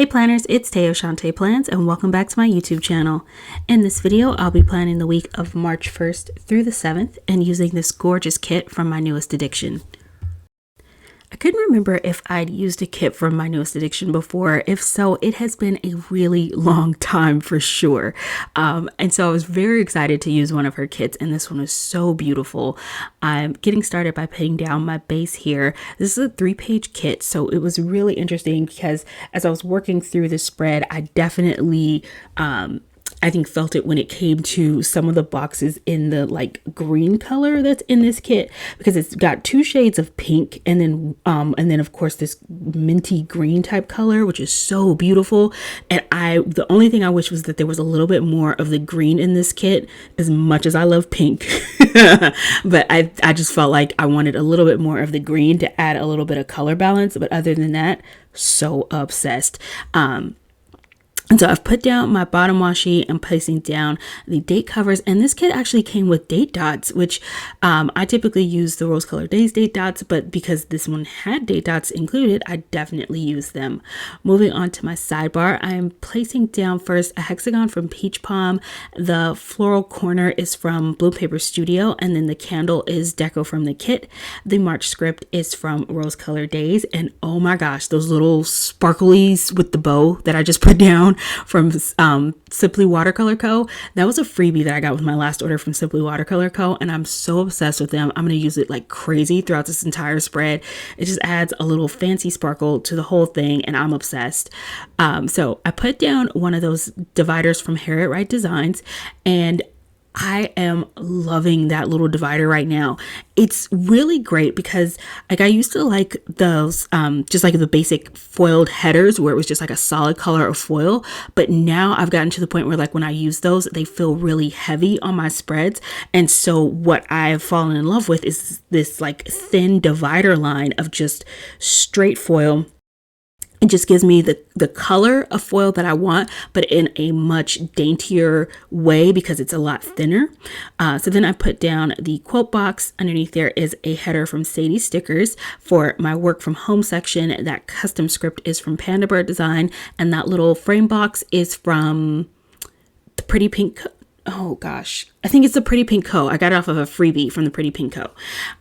Hey planners, it's Tay of ShawntePlans and welcome back to my YouTube channel. In this video, I'll be planning the week of March 1st through the 7th and using this gorgeous kit from my newest addiction. I couldn't remember if I'd used a kit from my newest addiction before. If so, it has been a really long time for sure. And so I was very excited to use one of her kits, and this one is so beautiful. I'm getting started by putting down my base here. This is a 3-page kit, so it was really interesting because as I was working through the spread, I definitely I think felt it when it came to some of the boxes in the like green color that's in this kit, because it's got 2 shades of pink and then of course this minty green type color, which is so beautiful. And the only thing I wish was that there was a little bit more of the green in this kit, as much as I love pink. But I just felt like I wanted a little bit more of the green to add a little bit of color balance. But other than that, so obsessed. And so I've put down my bottom washi and placing down the date covers. And this kit actually came with date dots, which I typically use the Rose Colored Days date dots, but because this one had date dots included, I definitely use them. Moving on to my sidebar, I am placing down first a hexagon from Peach Palm. The floral corner is from Blue Paper Studio, and then the candle is deco from the kit. The March script is from Rose Colored Days. And oh my gosh, those little sparklies with the bow that I just put down from Simply Watercolor Co. That was a freebie that I got with my last order from Simply Watercolor Co. And I'm so obsessed with them. I'm going to use it like crazy throughout this entire spread. It just adds a little fancy sparkle to the whole thing, and I'm obsessed. So I put down one of those dividers from Harriet Wright Designs, and I am loving that little divider right now. It's really great because like I used to like those just like the basic foiled headers where it was just like a solid color of foil, but now I've gotten to the point where like when I use those, they feel really heavy on my spreads. And so what I've fallen in love with is this like thin divider line of just straight foil. It just gives me the color of foil that I want, but in a much daintier way because it's a lot thinner. So then I put down the quote box. Underneath there is a header from Sadie Stickers for my work from home section. That custom script is from Panda Bird Design, and that little frame box is from the Pretty Pink. Oh gosh, I think it's the Pretty Pink Co. I got it off of a freebie from the Pretty Pink Co.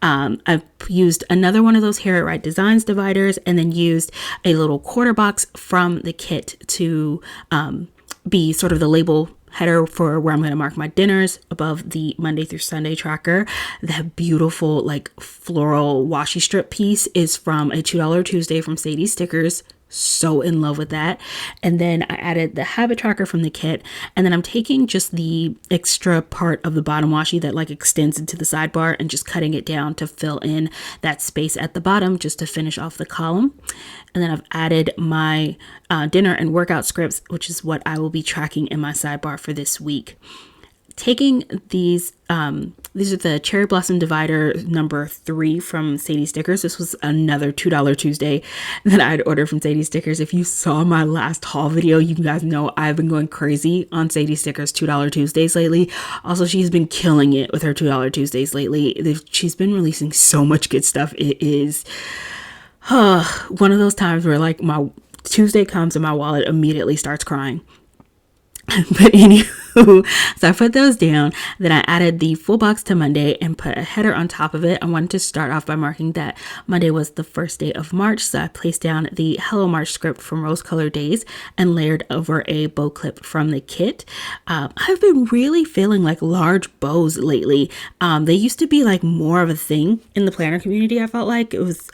I've used another one of those Harriet Wright Designs dividers, and then used a little quarter box from the kit to be sort of the label header for where I'm going to mark my dinners above the Monday through Sunday tracker. That beautiful like floral washi strip piece is from a $2 Tuesday from Sadie Stickers. So in love with that. And then I added the habit tracker from the kit, and then I'm taking just the extra part of the bottom washi that like extends into the sidebar and just cutting it down to fill in that space at the bottom just to finish off the column. And then I've added my dinner and workout scripts, which is what I will be tracking in my sidebar for this week. Taking these are the Cherry Blossom Divider number 3 from Sadie Stickers. This was another $2 Tuesday that I had ordered from Sadie Stickers. If you saw my last haul video, you guys know I've been going crazy on Sadie Stickers $2 Tuesdays lately. Also, she's been killing it with her $2 Tuesdays lately. She's been releasing so much good stuff. It is one of those times where like my Tuesday comes and my wallet immediately starts crying. But anywho, so I put those down. Then I added the full box to Monday and put a header on top of it. I wanted to start off by marking that Monday was the first day of March. So I placed down the Hello March script from Rose Colored Days and layered over a bow clip from the kit. I've been really feeling like large bows lately. They used to be like more of a thing in the planner community. I felt like it was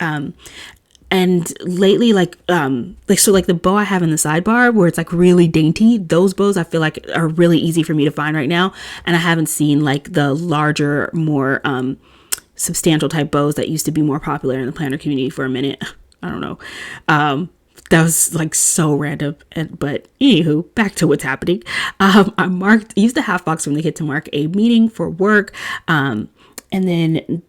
and lately, like the bow I have in the sidebar where it's like really dainty, those bows I feel like are really easy for me to find right now. And I haven't seen like the larger, more substantial type bows that used to be more popular in the planner community for a minute. I don't know. That was like so random. But anywho, back to what's happening. I used the half box from the kit to mark a meeting for work. And then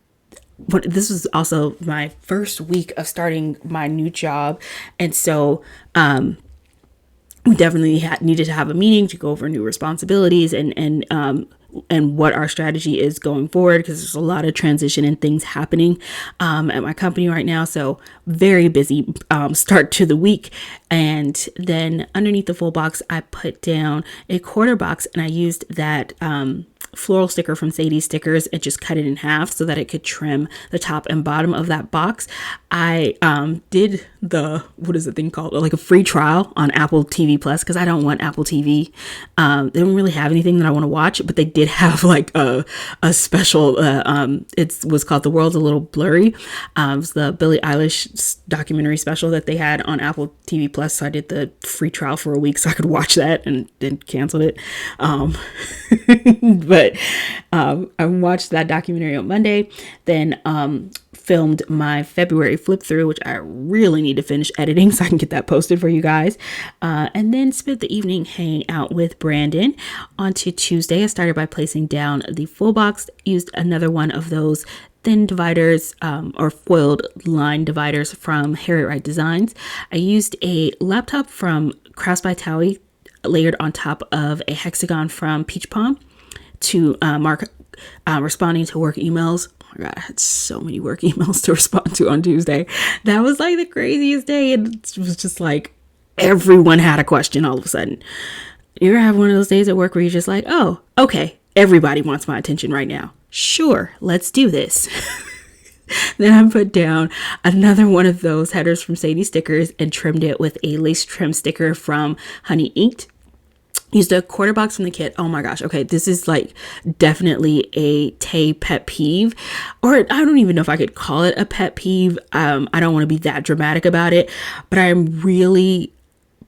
this was also my first week of starting my new job. And so we definitely needed to have a meeting to go over new responsibilities and and what our strategy is going forward, because there's a lot of transition and things happening at my company right now. So very busy start to the week. And then underneath the full box, I put down a quarter box, and I used that floral sticker from Sadie Stickers and just cut it in half so that it could trim the top and bottom of that box. I did what is the thing called, like a free trial on Apple TV Plus, because I don't want Apple TV. They don't really have anything that I want to watch, but they did have like a special it was called The World's a Little Blurry. It was the Billie Eilish documentary special that they had on Apple TV Plus. So I did the free trial for a week so I could watch that, and then canceled it. But I watched that documentary on Monday, then filmed my February flip through, which I really need to finish editing so I can get that posted for you guys, and then spent the evening hanging out with Brandon. On to Tuesday, I started by placing down the full box, used another one of those thin dividers or foiled line dividers from Harriet Wright Designs. I used a laptop from Crafts by Towie layered on top of a hexagon from Peach Palm to mark responding to work emails. Oh my God, I had so many work emails to respond to on Tuesday. That was like the craziest day. And it was just like everyone had a question all of a sudden. You ever have one of those days at work where you're just like, oh, okay, everybody wants my attention right now. Sure, let's do this. Then I put down another one of those headers from Sadie Stickers and trimmed it with a lace trim sticker from Honey Inked. Used a quarter box from the kit. Oh my gosh. Okay. This is like definitely a Tay pet peeve, or I don't even know if I could call it a pet peeve. I don't want to be that dramatic about it, but I'm really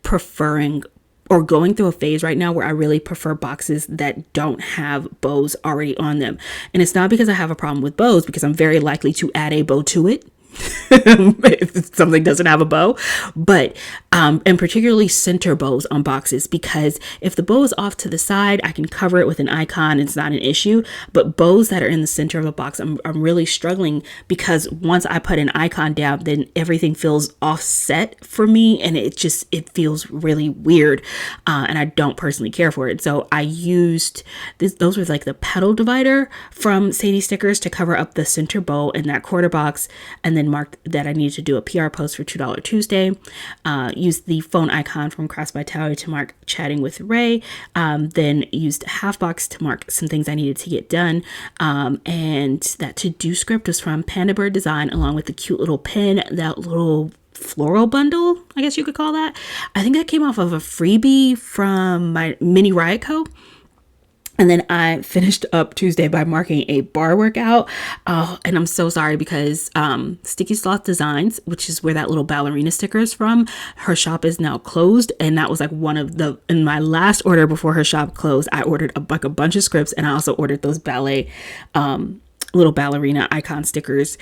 preferring or going through a phase right now where I really prefer boxes that don't have bows already on them. And it's not because I have a problem with bows, because I'm very likely to add a bow to it if something doesn't have a bow, but and particularly center bows on boxes, because if the bow is off to the side, I can cover it with an icon. It's not an issue, but bows that are in the center of a box, I'm really struggling, because once I put an icon down, then everything feels offset for me, and it feels really weird, and I don't personally care for it. So I used those were like the petal divider from Sadie Stickers to cover up the center bow in that quarter box, and then marked that I needed to do a PR post for $2 Tuesday. Used the phone icon from Crafts by Towie to mark chatting with Ray. Then used a half box to mark some things I needed to get done. And that to-do script was from Panda Bird Design, along with the cute little pin, that little floral bundle, I guess you could call that. I think that came off of a freebie from my Mini Riot Co. And then I finished up Tuesday by marking a bar workout. And I'm so sorry, because Sticky Sloth Designs, which is where that little ballerina sticker is from, her shop is now closed. And that was like in my last order before her shop closed, I ordered a bunch of scripts, and I also ordered those ballet little ballerina icon stickers.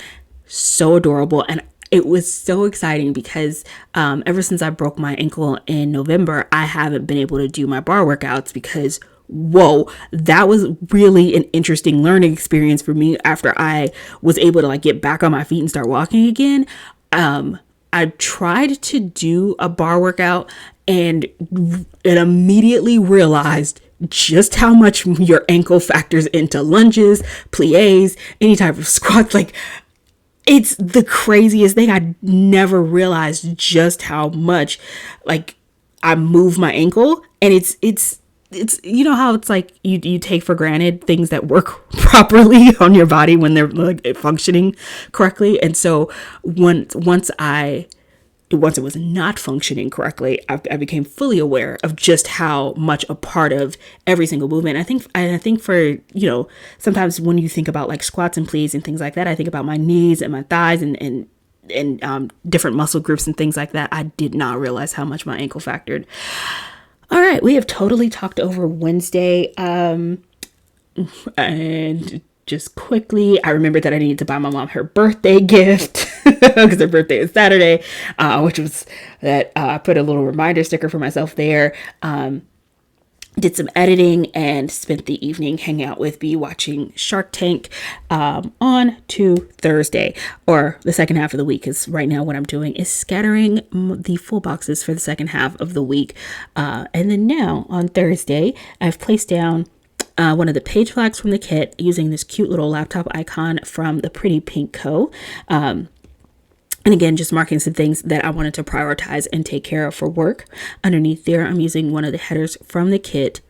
So adorable. And it was so exciting because ever since I broke my ankle in November, I haven't been able to do my bar workouts, because whoa, that was really an interesting learning experience for me after I was able to like get back on my feet and start walking again. I tried to do a bar workout and immediately realized just how much your ankle factors into lunges, plies, any type of squats. Like, it's the craziest thing. I never realized just how much like I move my ankle, and it's you know how it's like you take for granted things that work properly on your body when they're like functioning correctly. And so once it was not functioning correctly, I became fully aware of just how much a part of every single movement. I think for, you know, sometimes when you think about like squats and plies and things like that, I think about my knees and my thighs and different muscle groups and things like that. I did not realize how much my ankle factored. All right, we have totally talked over Wednesday. And just quickly, I remembered that I needed to buy my mom her birthday gift because her birthday is Saturday, which was that I put a little reminder sticker for myself there. Did some editing and spent the evening hanging out with B watching Shark Tank on to Thursday, or the second half of the week, because right now what I'm doing is scattering the full boxes for the second half of the week. And then now on Thursday, I've placed down one of the page flags from the kit using this cute little laptop icon from the Pretty Pink Co. And again, just marking some things that I wanted to prioritize and take care of for work. Underneath there, I'm using one of the headers from the kit.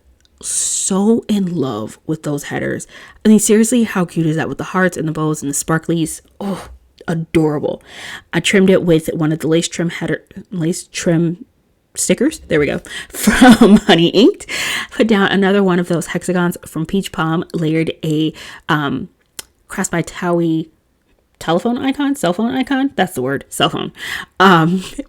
So in love with those headers. I mean, seriously, how cute is that with the hearts and the bows and the sparklies? Oh, adorable. I trimmed it with one of the lace trim stickers. There we go. From Honey Inked. Put down another one of those hexagons from Peach Palm. Layered a Crafts by Towie cell phone icon, that's the word, cell phone,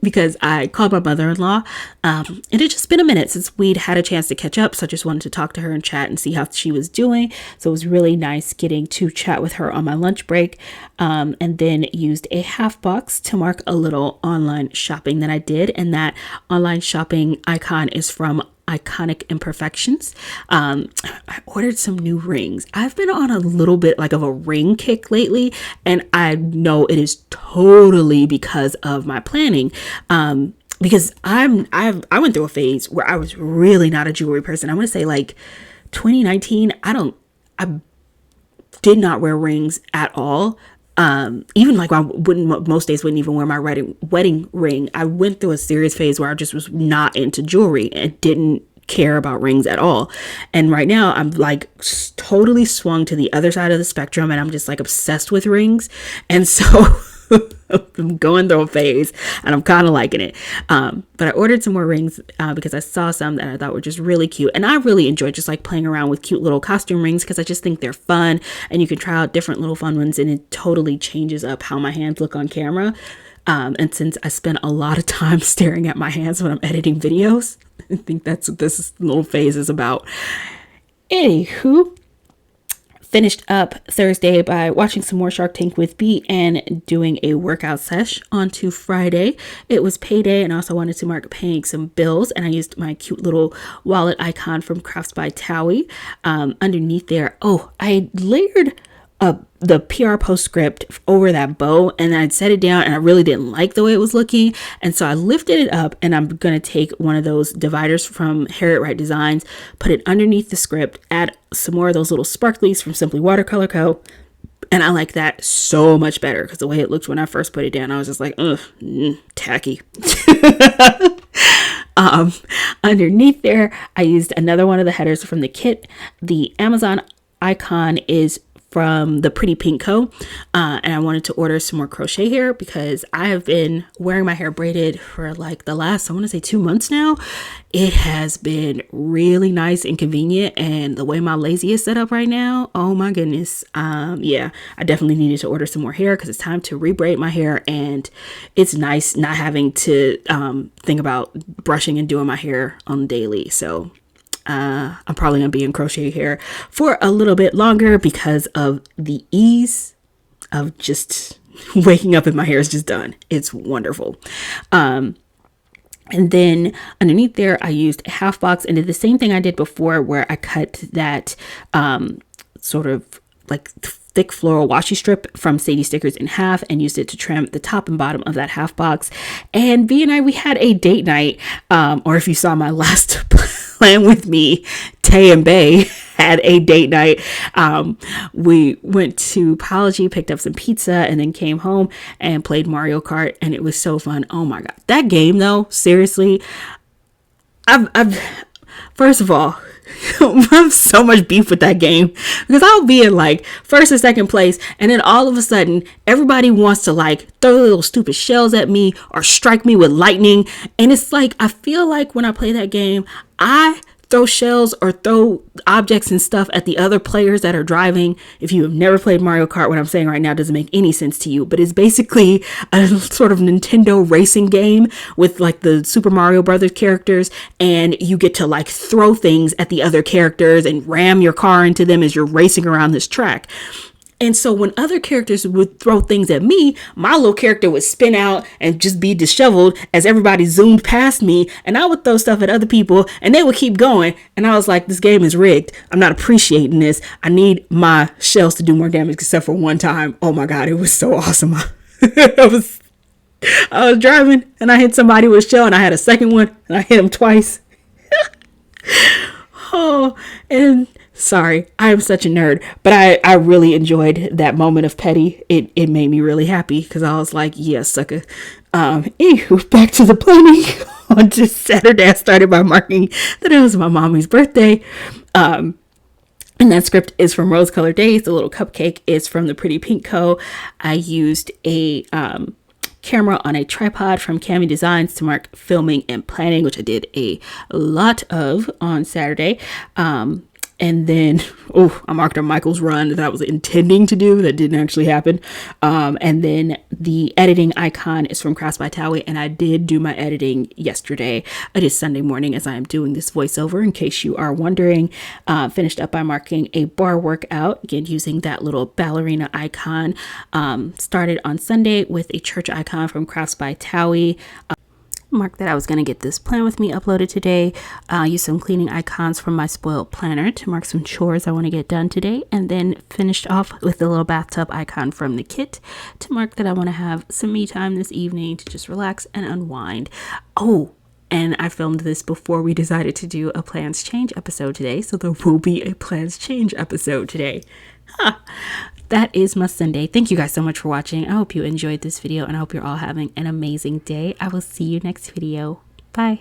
because I called my mother-in-law. It had just been a minute since we'd had a chance to catch up, so I just wanted to talk to her and chat and see how she was doing. So it was really nice getting to chat with her on my lunch break, and then used a half box to mark a little online shopping that I did, and that online shopping icon is from Iconic Imperfections. I ordered some new rings. I've been on a little bit like of a ring kick lately, and I know it is totally because of my planning. Because I went through a phase where I was really not a jewelry person. I want to say like 2019. I did not wear rings at all. Even like most days wouldn't even wear my wedding ring. I went through a serious phase where I just was not into jewelry and didn't care about rings at all. And right now I'm like totally swung to the other side of the spectrum, and I'm just like obsessed with rings. And so I'm going through a phase and I'm kind of liking it. But I ordered some more rings because I saw some that I thought were just really cute. And I really enjoy just like playing around with cute little costume rings because I just think they're fun, and you can try out different little fun ones, and it totally changes up how my hands look on camera. And since I spend a lot of time staring at my hands when I'm editing videos, I think that's what this little phase is about. Anywho, finished up Thursday by watching some more Shark Tank with B and doing a workout sesh. Onto Friday, it was payday, and I also wanted to mark paying some bills, and I used my cute little wallet icon from Crafts by Towie. Underneath there, I layered the PR postscript over that bow, and I'd set it down, and I really didn't like the way it was looking, and so I lifted it up, and I'm gonna take one of those dividers from Harriet Wright Designs, put it underneath the script, add some more of those little sparklies from Simply Watercolor Co., and I like that so much better because the way it looked when I first put it down, I was just like, tacky. Underneath there, I used another one of the headers from the kit. The Amazon icon is from the Pretty Pink Co. And I wanted to order some more crochet hair because I have been wearing my hair braided for like the last, I want to say 2 months now. It has been really nice and convenient, and the way my lazy is set up right now, oh my goodness. I definitely needed to order some more hair because it's time to rebraid my hair, and it's nice not having to think about brushing and doing my hair on daily. So I'm probably going to be in crochet hair for a little bit longer because of the ease of just waking up and my hair is just done. It's wonderful. And then underneath there, I used a half box and did the same thing I did before, where I cut that sort of like thick floral washi strip from Sadie Stickers in half and used it to trim the top and bottom of that half box. And B and I, we had a date night, or if you saw my last plan with me, Tay and Bay had a date night. We went to Apology, picked up some pizza, and then came home and played Mario Kart, and it was so fun. Oh my god, that game though, seriously, I've first of all, I have so much beef with that game because I'll be in like first or second place, and then all of a sudden everybody wants to like throw little stupid shells at me or strike me with lightning, and it's like I feel like when I play that game, I throw shells or throw objects and stuff at the other players that are driving. If you have never played Mario Kart, what I'm saying right now doesn't make any sense to you, but it's basically a sort of Nintendo racing game with like the Super Mario Brothers characters, and you get to like throw things at the other characters and ram your car into them as you're racing around this track. And so when other characters would throw things at me, my little character would spin out and just be disheveled as everybody zoomed past me. And I would throw stuff at other people and they would keep going. And I was like, this game is rigged. I'm not appreciating this. I need my shells to do more damage, except for one time. Oh my God, it was so awesome. I was driving and I hit somebody with a shell, and I had a second one and I hit him twice. And Sorry, I'm such a nerd, but I really enjoyed that moment of petty. It made me really happy because I was like, yes, sucker. Anywho, back to the planning. On just Saturday, I started by marking that it was my mommy's birthday. And that script is from Rose Colored Days. The little cupcake is from the Pretty Pink Co. I used a camera on a tripod from Cami Designs to mark filming and planning, which I did a lot of on Saturday. And then, I marked a Michael's run that I was intending to do that didn't actually happen. And then the editing icon is from Crafts by Towie, and I did do my editing yesterday. It is Sunday morning as I am doing this voiceover, in case you are wondering. Finished up by marking a bar workout, again, using that little ballerina icon. Started on Sunday with a church icon from Crafts by Towie. Marked that I was going to get this plan with me uploaded today. Use some cleaning icons from my spoiled planner to mark some chores I want to get done today, and then finished off with the little bathtub icon from the kit to mark that I want to have some me time this evening to just relax and unwind. And I filmed this before we decided to do a plans change episode today, so there will be a plans change episode today. That is my Sunday. Thank you guys so much for watching. I hope you enjoyed this video, and I hope you're all having an amazing day. I will see you next video. Bye.